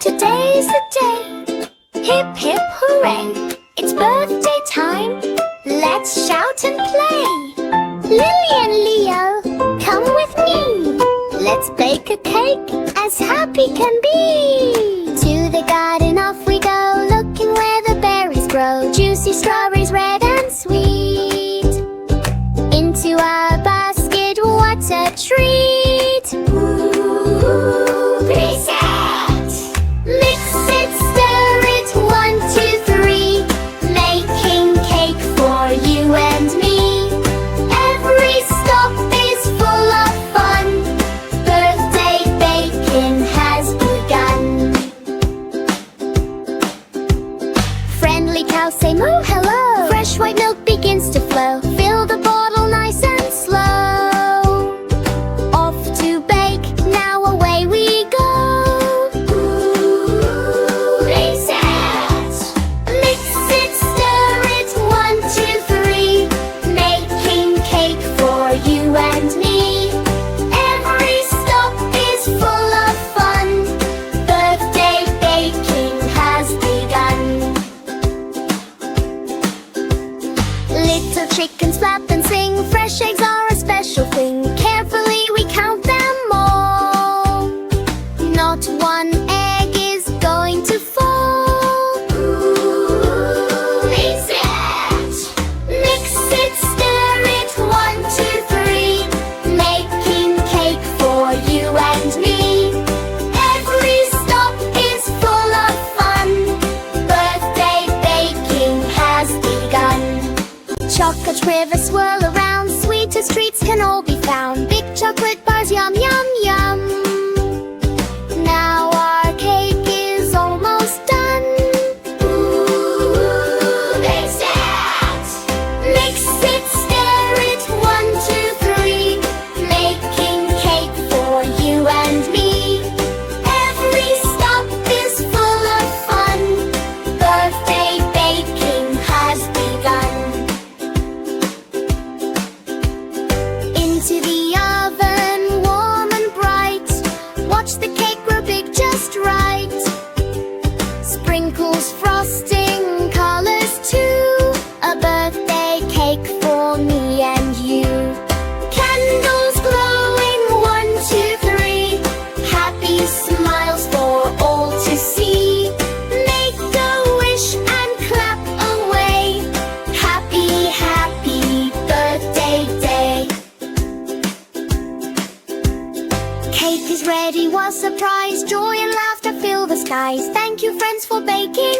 Today's the day. Hip hip hooray. It's birthday time. Let's shout and play. Lily and Leo, come with me. Let's bake a cake as happy can be. To the garden off we go, looking where the berries grow. Juicy strawberries, red and sweet. Into our basket, what a treat. Ooh, reset. Mix it, stir it, 1, 2, 3. Making cake for you and me. Every stop is full of fun. Birthday baking has begun. Friendly cows say moo hello. Fresh white milk begins to flow. Fill the bottle nice and slow. Off to bake, now away we go. Ooh, reset. Mix it, stir it, 1, 2, 3. Making cake for you and me. Every stop is full of fun. Birthday baking has begun. Little chickens flap and sing. Fresh eggs are a special thing. Carefully we count them all. Not one egg is going to fall. Ooh, reset. Mix it, stir it, 1, 2, 3. Making cake for you and me. Every stop is full of fun. Birthday baking has begun. Chocolate rivers swirl around. Sweetest treats can all be found. Big chocolate bars, yum, yum, yum. Now our cake is almost done. Ooh, reset. Mix it, stir it, 1, 2, 3. Making cake for you and me. Every stop is full of fun. Birthday baking has begun. Into the oven, warm and bright. Watch the cake grow big just right. Sprinkles, frosting, colors too. A birthday cake for me and you. Candles glowing, 1, 2, 3. Happy smiles for all to see. Make a wish and clap away. Happy, happy birthday day. Cake is ready, what surprise. Joy and laughter fill the skies. Thank you friends for baking